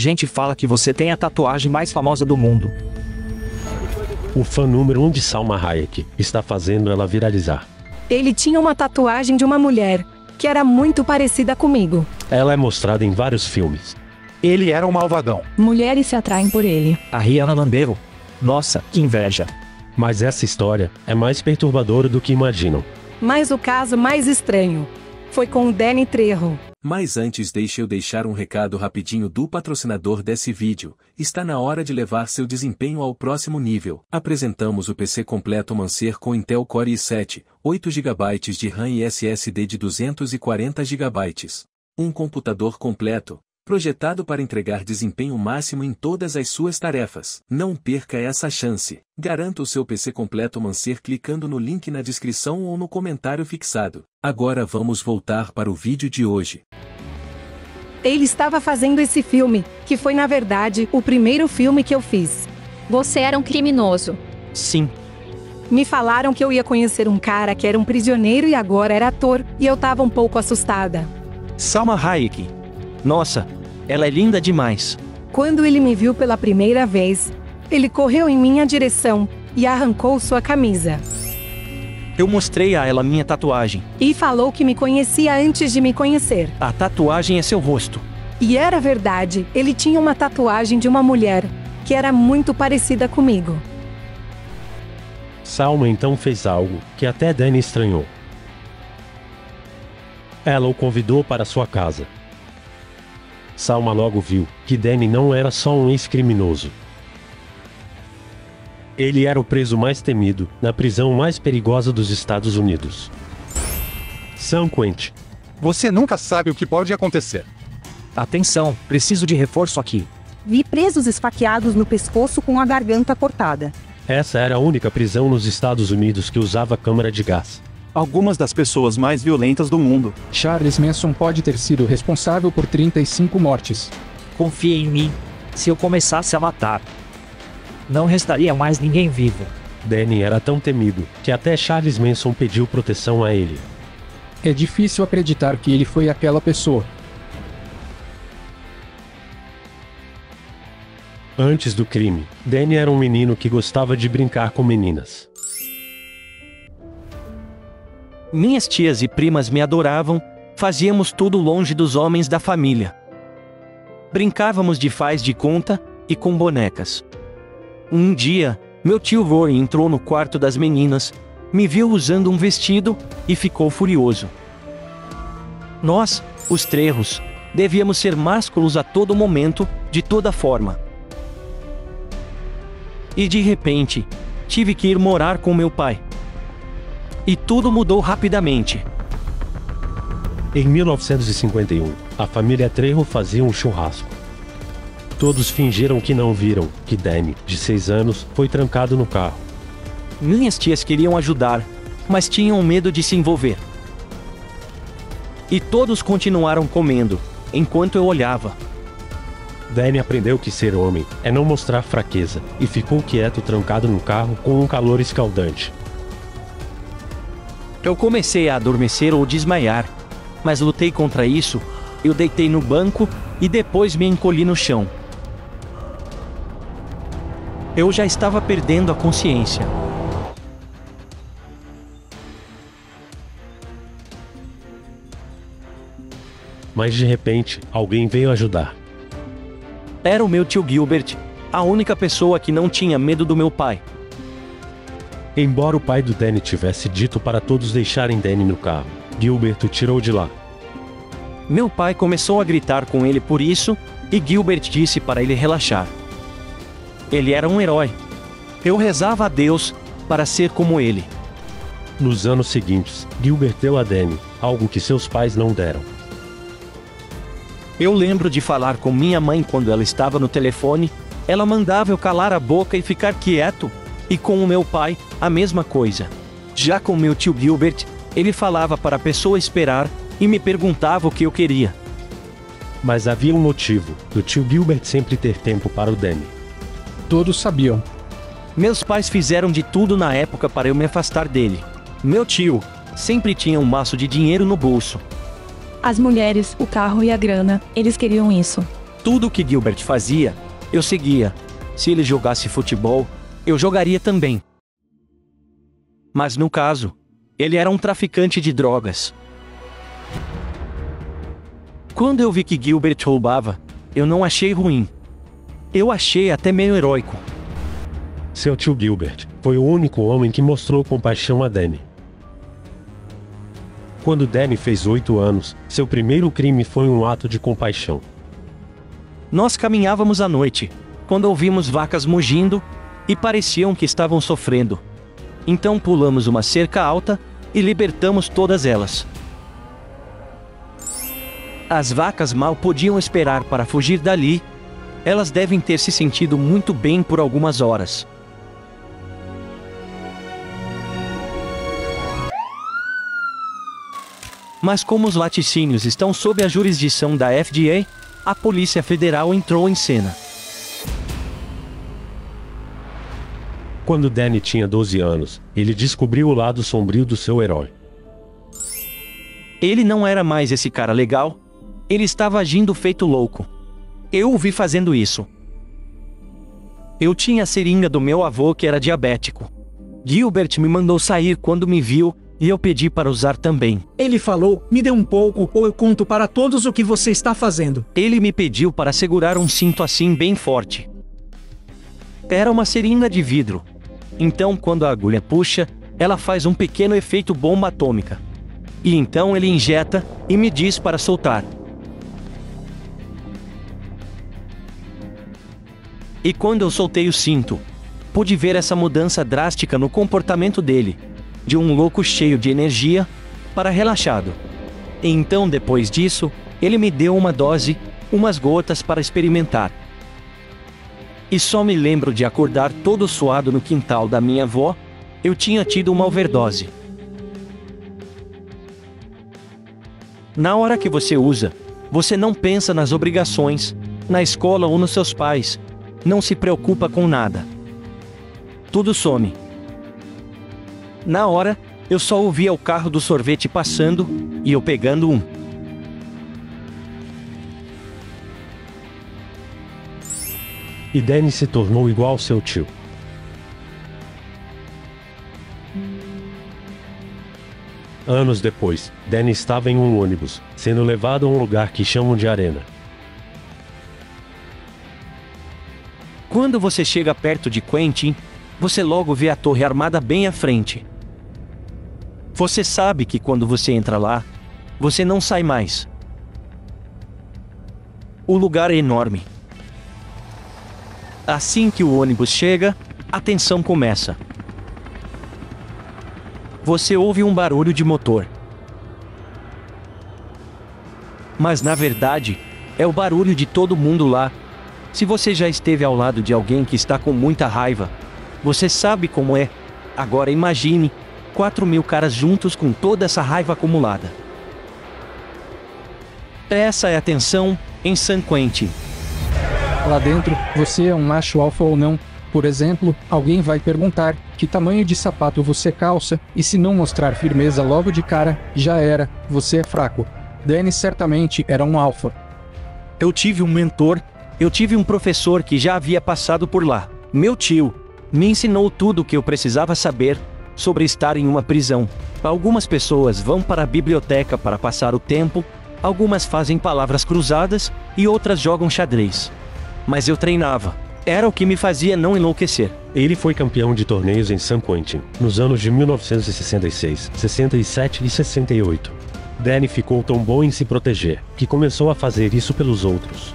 Gente fala que você tem a tatuagem mais famosa do mundo. O fã número 1 de Salma Hayek está fazendo ela viralizar. Ele tinha uma tatuagem de uma mulher, que era muito parecida comigo. Ela é mostrada em vários filmes. Ele era um malvadão. Mulheres se atraem por ele. A Rihanna Lambeiro. Nossa, que inveja. Mas essa história é mais perturbadora do que imaginam. Mas o caso mais estranho foi com o Danny Trejo. Mas antes deixe eu deixar um recado rapidinho do patrocinador desse vídeo. Está na hora de levar seu desempenho ao próximo nível. Apresentamos o PC completo Mancer com Intel Core i7, 8 GB de RAM e SSD de 240 GB. Um computador completo, projetado para entregar desempenho máximo em todas as suas tarefas. Não perca essa chance. Garanta o seu PC completo Mancer clicando no link na descrição ou no comentário fixado. Agora vamos voltar para o vídeo de hoje. Ele estava fazendo esse filme, que foi na verdade o primeiro filme que eu fiz. Você era um criminoso. Sim. Me falaram que eu ia conhecer um cara que era um prisioneiro e agora era ator, e eu tava um pouco assustada. Salma Hayek. Nossa, ela é linda demais. Quando ele me viu pela primeira vez, ele correu em minha direção e arrancou sua camisa. Eu mostrei a ela minha tatuagem. E falou que me conhecia antes de me conhecer. A tatuagem é seu rosto. E era verdade, ele tinha uma tatuagem de uma mulher, que era muito parecida comigo. Salma então fez algo que até Danny estranhou. Ela o convidou para sua casa. Salma logo viu que Danny não era só um ex-criminoso. Ele era o preso mais temido na prisão mais perigosa dos Estados Unidos. San Quentin. Você nunca sabe o que pode acontecer. Atenção, preciso de reforço aqui. Vi presos esfaqueados no pescoço com a garganta cortada. Essa era a única prisão nos Estados Unidos que usava câmara de gás. Algumas das pessoas mais violentas do mundo. Charles Manson pode ter sido responsável por 35 mortes. Confie em mim. Se eu começasse a matar, não restaria mais ninguém vivo. Danny era tão temido que até Charles Manson pediu proteção a ele. É difícil acreditar que ele foi aquela pessoa. Antes do crime, Danny era um menino que gostava de brincar com meninas. Minhas tias e primas me adoravam, fazíamos tudo longe dos homens da família. Brincávamos de faz de conta e com bonecas. Um dia, meu tio Roy entrou no quarto das meninas, me viu usando um vestido e ficou furioso. Nós, os Trejos, devíamos ser másculos a todo momento, de toda forma. E de repente, tive que ir morar com meu pai. E tudo mudou rapidamente. Em 1951, a família Trejo fazia um churrasco. Todos fingiram que não viram que Danny, de 6 anos, foi trancado no carro. Minhas tias queriam ajudar, mas tinham medo de se envolver. E todos continuaram comendo, enquanto eu olhava. Danny aprendeu que ser homem é não mostrar fraqueza e ficou quieto trancado no carro com um calor escaldante. Eu comecei a adormecer ou desmaiar, mas lutei contra isso. Eu deitei no banco e depois me encolhi no chão. Eu já estava perdendo a consciência. Mas de repente, alguém veio ajudar. Era o meu tio Gilbert, a única pessoa que não tinha medo do meu pai. Embora o pai do Danny tivesse dito para todos deixarem Danny no carro, Gilbert o tirou de lá. Meu pai começou a gritar com ele por isso, e Gilbert disse para ele relaxar. Ele era um herói. Eu rezava a Deus para ser como ele. Nos anos seguintes, Gilbert deu a Danny algo que seus pais não deram. Eu lembro de falar com minha mãe quando ela estava no telefone. Ela mandava eu calar a boca e ficar quieto. E com o meu pai, a mesma coisa. Já com meu tio Gilbert, ele falava para a pessoa esperar e me perguntava o que eu queria. Mas havia um motivo do tio Gilbert sempre ter tempo para o Danny. Todos sabiam. Meus pais fizeram de tudo na época para eu me afastar dele. Meu tio sempre tinha um maço de dinheiro no bolso. As mulheres, o carro e a grana, eles queriam isso. Tudo o que Gilbert fazia, eu seguia. Se ele jogasse futebol, eu jogaria também. Mas no caso, ele era um traficante de drogas. Quando eu vi que Gilbert roubava, eu não achei ruim. Eu achei até meio heróico. Seu tio Gilbert foi o único homem que mostrou compaixão a Danny. Quando Danny fez 8 anos, seu primeiro crime foi um ato de compaixão. Nós caminhávamos à noite, quando ouvimos vacas mugindo, e pareciam que estavam sofrendo. Então pulamos uma cerca alta, e libertamos todas elas. As vacas mal podiam esperar para fugir dali. Elas devem ter se sentido muito bem por algumas horas. Mas como os laticínios estão sob a jurisdição da FDA, a Polícia Federal entrou em cena. Quando Danny tinha 12 anos, ele descobriu o lado sombrio do seu herói. Ele não era mais esse cara legal. Ele estava agindo feito louco. Eu o vi fazendo isso. Eu tinha a seringa do meu avô que era diabético. Gilbert me mandou sair quando me viu, e eu pedi para usar também. Ele falou, me dê um pouco ou eu conto para todos o que você está fazendo. Ele me pediu para segurar um cinto assim bem forte. Era uma seringa de vidro. Então quando a agulha puxa, ela faz um pequeno efeito bomba atômica. E então ele injeta, e me diz para soltar. E quando eu soltei o cinto, pude ver essa mudança drástica no comportamento dele. De um louco cheio de energia, para relaxado. E então depois disso, ele me deu uma dose, umas gotas para experimentar. E só me lembro de acordar todo suado no quintal da minha avó. Eu tinha tido uma overdose. Na hora que você usa, você não pensa nas obrigações, na escola ou nos seus pais. Não se preocupa com nada. Tudo some. Na hora, eu só ouvia o carro do sorvete passando, e eu pegando um. E Danny se tornou igual ao seu tio. Anos depois, Danny estava em um ônibus, sendo levado a um lugar que chamam de arena. Quando você chega perto de Quentin, você logo vê a torre armada bem à frente. Você sabe que quando você entra lá, você não sai mais. O lugar é enorme. Assim que o ônibus chega, a tensão começa. Você ouve um barulho de motor. Mas na verdade, é o barulho de todo mundo lá. Se você já esteve ao lado de alguém que está com muita raiva, você sabe como é. Agora imagine 4.000 caras juntos com toda essa raiva acumulada. Essa é a tensão em San Quentin. Lá dentro, você é um macho alfa ou não? Por exemplo, alguém vai perguntar que tamanho de sapato você calça, e se não mostrar firmeza logo de cara, já era, você é fraco. Danny certamente era um alfa. Eu tive um mentor, eu tive um professor que já havia passado por lá. Meu tio me ensinou tudo o que eu precisava saber sobre estar em uma prisão. Algumas pessoas vão para a biblioteca para passar o tempo, algumas fazem palavras cruzadas e outras jogam xadrez. Mas eu treinava. Era o que me fazia não enlouquecer. Ele foi campeão de torneios em San Quentin, nos anos de 1966, 67 e 68. Danny ficou tão bom em se proteger, que começou a fazer isso pelos outros.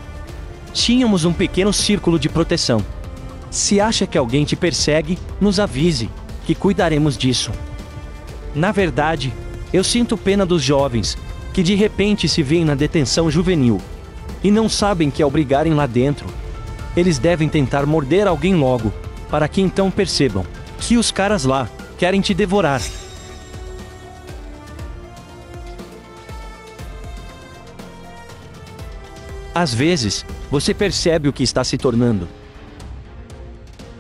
Tínhamos um pequeno círculo de proteção. Se acha que alguém te persegue, nos avise, que cuidaremos disso. Na verdade, eu sinto pena dos jovens, que de repente se veem na detenção juvenil, e não sabem que ao brigarem lá dentro, eles devem tentar morder alguém logo, para que então percebam que os caras lá querem te devorar. Às vezes, você percebe o que está se tornando.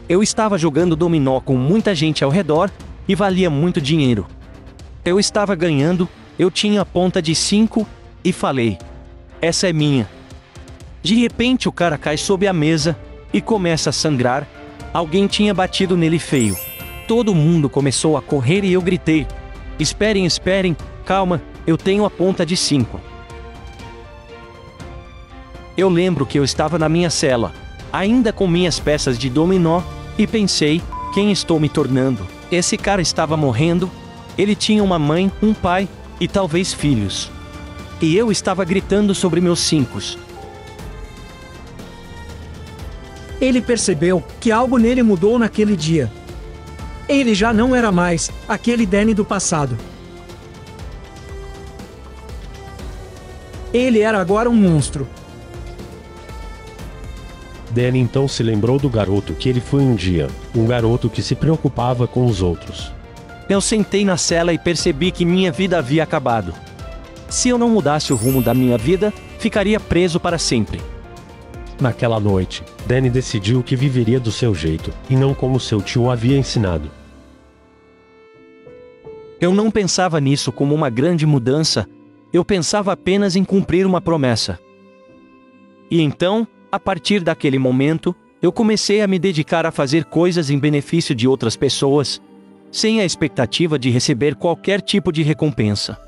Eu estava jogando dominó com muita gente ao redor, e valia muito dinheiro. Eu estava ganhando, eu tinha a ponta de 5, e falei: essa é minha. De repente o cara cai sob a mesa e começa a sangrar. Alguém tinha batido nele feio. Todo mundo começou a correr e eu gritei: esperem, esperem, calma, eu tenho a ponta de 5. Eu lembro que eu estava na minha cela, ainda com minhas peças de dominó, e pensei: quem estou me tornando? Esse cara estava morrendo. Ele tinha uma mãe, um pai e talvez filhos. E eu estava gritando sobre meus 5. Ele percebeu que algo nele mudou naquele dia. Ele já não era mais aquele Danny do passado. Ele era agora um monstro. Danny então se lembrou do garoto que ele foi um dia, um garoto que se preocupava com os outros. Eu sentei na cela e percebi que minha vida havia acabado. Se eu não mudasse o rumo da minha vida, ficaria preso para sempre. Naquela noite, Danny decidiu que viveria do seu jeito, e não como seu tio havia ensinado. Eu não pensava nisso como uma grande mudança, eu pensava apenas em cumprir uma promessa. E então, a partir daquele momento, eu comecei a me dedicar a fazer coisas em benefício de outras pessoas, sem a expectativa de receber qualquer tipo de recompensa.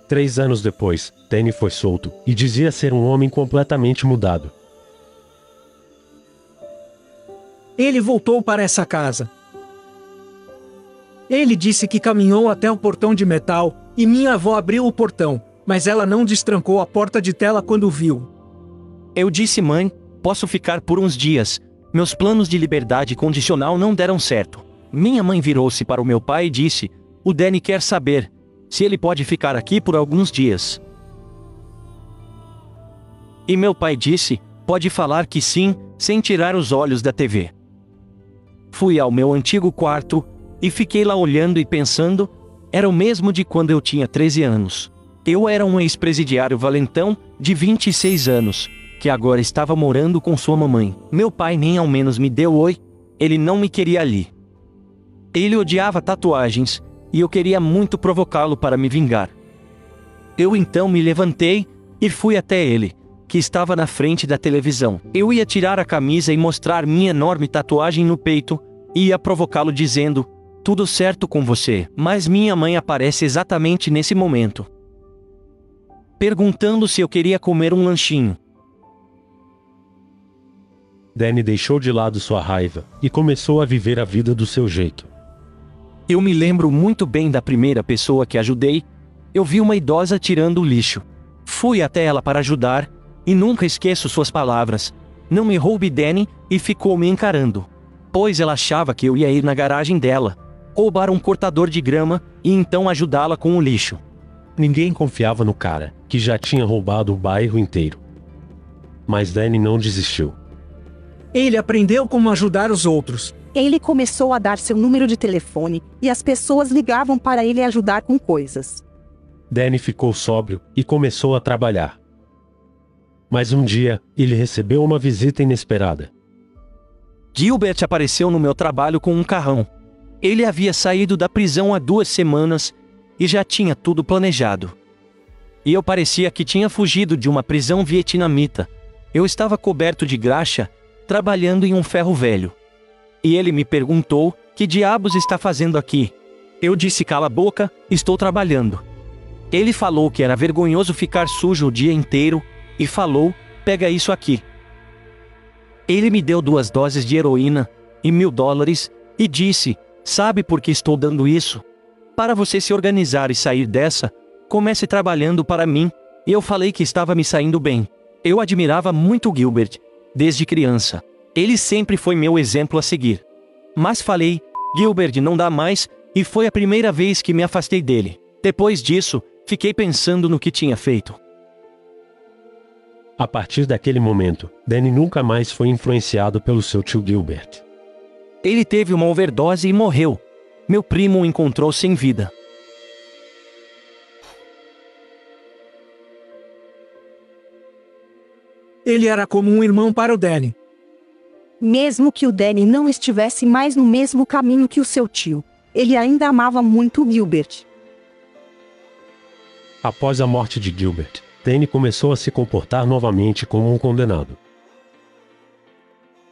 3 anos depois, Danny foi solto, e dizia ser um homem completamente mudado. Ele voltou para essa casa. Ele disse que caminhou até o portão de metal, e minha avó abriu o portão, mas ela não destrancou a porta de tela quando viu. Eu disse: mãe, posso ficar por uns dias. Meus planos de liberdade condicional não deram certo. Minha mãe virou-se para o meu pai e disse: o Danny quer saber se ele pode ficar aqui por alguns dias. E meu pai disse: pode falar que sim, sem tirar os olhos da TV. Fui ao meu antigo quarto e fiquei lá olhando e pensando. Era o mesmo de quando eu tinha 13 anos. Eu era um ex-presidiário valentão, de 26 anos, que agora estava morando com sua mamãe. Meu pai nem ao menos me deu oi, ele não me queria ali. Ele odiava tatuagens, e eu queria muito provocá-lo para me vingar. Eu então me levantei e fui até ele, que estava na frente da televisão. Eu ia tirar a camisa e mostrar minha enorme tatuagem no peito, e ia provocá-lo dizendo: tudo certo com você. Mas minha mãe aparece exatamente nesse momento, perguntando se eu queria comer um lanchinho. Danny deixou de lado sua raiva, e começou a viver a vida do seu jeito. Eu me lembro muito bem da primeira pessoa que ajudei. Eu vi uma idosa tirando o lixo. Fui até ela para ajudar, e nunca esqueço suas palavras: não me roube, Danny, e ficou me encarando. Pois ela achava que eu ia ir na garagem dela, roubar um cortador de grama, e então ajudá-la com o lixo. Ninguém confiava no cara, que já tinha roubado o bairro inteiro. Mas Danny não desistiu. Ele aprendeu como ajudar os outros. Ele começou a dar seu número de telefone, e as pessoas ligavam para ele ajudar com coisas. Danny ficou sóbrio, e começou a trabalhar. Mas um dia, ele recebeu uma visita inesperada. Gilbert apareceu no meu trabalho com um carrão. Ele havia saído da prisão há 2 semanas, e já tinha tudo planejado. E eu parecia que tinha fugido de uma prisão vietnamita. Eu estava coberto de graxa, trabalhando em um ferro velho. E ele me perguntou: que diabos está fazendo aqui? Eu disse: cala a boca, estou trabalhando. Ele falou que era vergonhoso ficar sujo o dia inteiro, e falou: pega isso aqui. Ele me deu 2 doses de heroína, e $1000, e disse: sabe por que estou dando isso? Para você se organizar e sair dessa, comece trabalhando para mim. E eu falei que estava me saindo bem. Eu admirava muito Gilbert, desde criança. Ele sempre foi meu exemplo a seguir. Mas falei: Gilbert não dá mais, e foi a primeira vez que me afastei dele. Depois disso, fiquei pensando no que tinha feito. A partir daquele momento, Danny nunca mais foi influenciado pelo seu tio Gilbert. Ele teve uma overdose e morreu. Meu primo o encontrou sem vida. Ele era como um irmão para o Danny. Mesmo que o Danny não estivesse mais no mesmo caminho que o seu tio, ele ainda amava muito o Gilbert. Após a morte de Gilbert, Danny começou a se comportar novamente como um condenado.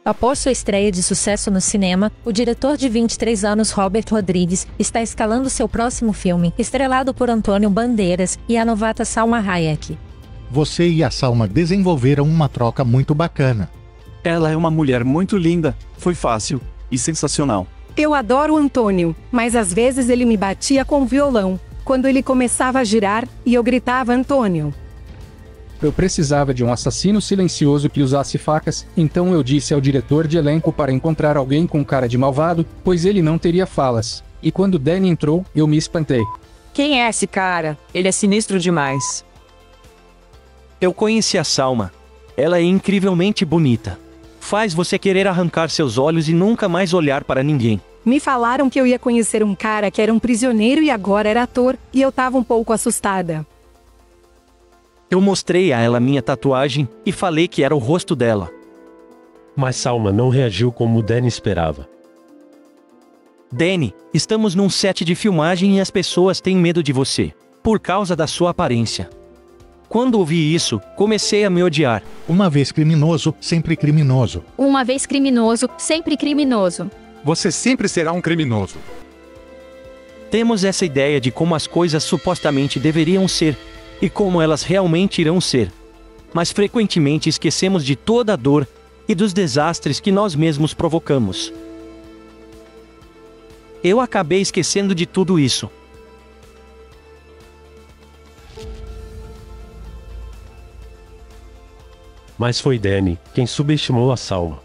Após sua estreia de sucesso no cinema, o diretor de 23 anos Robert Rodrigues está escalando seu próximo filme, estrelado por Antônio Bandeiras e a novata Salma Hayek. Você e a Salma desenvolveram uma troca muito bacana. Ela é uma mulher muito linda, foi fácil e sensacional. Eu adoro o Antônio, mas às vezes ele me batia com o violão, quando ele começava a girar, e eu gritava Antônio. Eu precisava de um assassino silencioso que usasse facas, então eu disse ao diretor de elenco para encontrar alguém com cara de malvado, pois ele não teria falas. E quando Danny entrou, eu me espantei. Quem é esse cara? Ele é sinistro demais. Eu conheci a Salma. Ela é incrivelmente bonita. Faz você querer arrancar seus olhos e nunca mais olhar para ninguém. Me falaram que eu ia conhecer um cara que era um prisioneiro e agora era ator, e eu tava um pouco assustada. Eu mostrei a ela minha tatuagem e falei que era o rosto dela. Mas Salma não reagiu como Danny esperava. Danny, estamos num set de filmagem e as pessoas têm medo de você, por causa da sua aparência. Quando ouvi isso, comecei a me odiar. Uma vez criminoso, sempre criminoso. Uma vez criminoso, sempre criminoso. Você sempre será um criminoso. Temos essa ideia de como as coisas supostamente deveriam ser, e como elas realmente irão ser. Mas frequentemente esquecemos de toda a dor e dos desastres que nós mesmos provocamos. Eu acabei esquecendo de tudo isso. Mas foi Danny quem subestimou a Salma.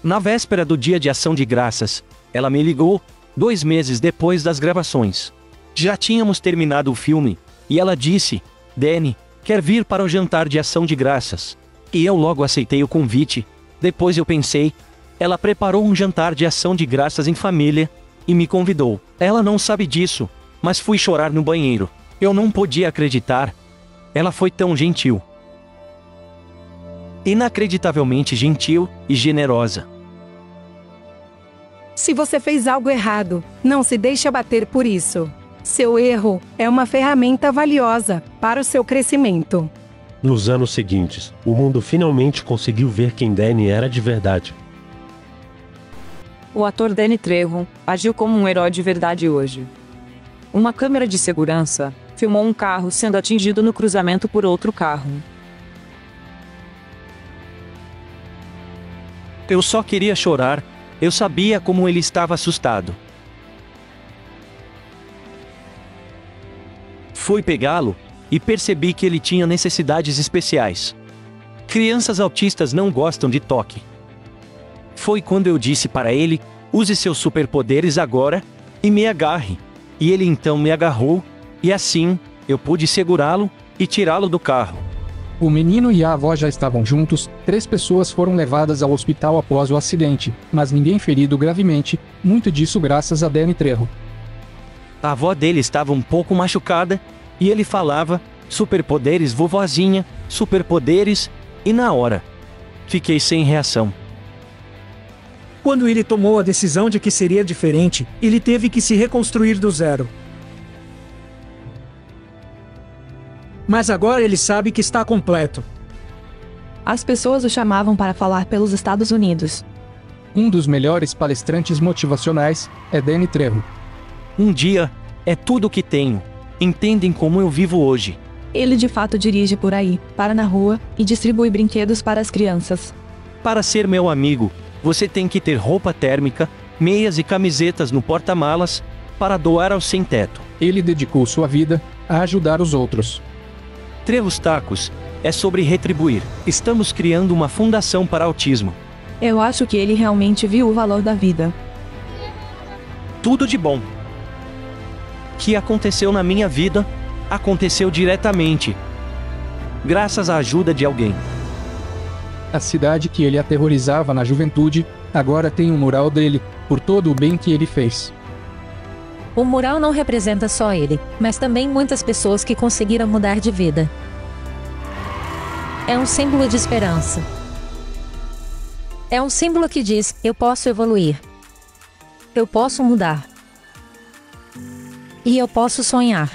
Na véspera do dia de ação de graças, ela me ligou, 2 meses depois das gravações. Já tínhamos terminado o filme, e ela disse, Danny, quer vir para o jantar de ação de graças? E eu logo aceitei o convite. Depois eu pensei, ela preparou um jantar de ação de graças em família, e me convidou. Ela não sabe disso, mas fui chorar no banheiro. Eu não podia acreditar. Ela foi tão gentil. Inacreditavelmente gentil e generosa. Se você fez algo errado, não se deixe abater por isso. Seu erro é uma ferramenta valiosa para o seu crescimento. Nos anos seguintes, o mundo finalmente conseguiu ver quem Danny era de verdade. O ator Danny Trejo agiu como um herói de verdade hoje. Uma câmera de segurança filmou um carro sendo atingido no cruzamento por outro carro. Eu só queria chorar, eu sabia como ele estava assustado. Fui pegá-lo, e percebi que ele tinha necessidades especiais. Crianças autistas não gostam de toque. Foi quando eu disse para ele, use seus superpoderes agora, e me agarre. E ele então me agarrou, e assim, eu pude segurá-lo, e tirá-lo do carro. O menino e a avó já estavam juntos, 3 pessoas foram levadas ao hospital após o acidente, mas ninguém ferido gravemente, muito disso graças a Danny Trejo. A avó dele estava um pouco machucada, e ele falava, superpoderes vovozinha, superpoderes, e na hora, fiquei sem reação. Quando ele tomou a decisão de que seria diferente, ele teve que se reconstruir do zero. Mas agora ele sabe que está completo. As pessoas o chamavam para falar pelos Estados Unidos. Um dos melhores palestrantes motivacionais é Danny Trejo. Um dia, é tudo o que tenho. Entendem como eu vivo hoje. Ele de fato dirige por aí, para na rua, e distribui brinquedos para as crianças. Para ser meu amigo, você tem que ter roupa térmica, meias e camisetas no porta-malas, para doar aos sem-teto. Ele dedicou sua vida a ajudar os outros. Trejos Tacos é sobre retribuir. Estamos criando uma fundação para autismo. Eu acho que ele realmente viu o valor da vida. Tudo de bom que aconteceu na minha vida, aconteceu diretamente, graças à ajuda de alguém. A cidade que ele aterrorizava na juventude, agora tem um mural dele, por todo o bem que ele fez. O mural não representa só ele, mas também muitas pessoas que conseguiram mudar de vida. É um símbolo de esperança. É um símbolo que diz, eu posso evoluir. Eu posso mudar. E eu posso sonhar.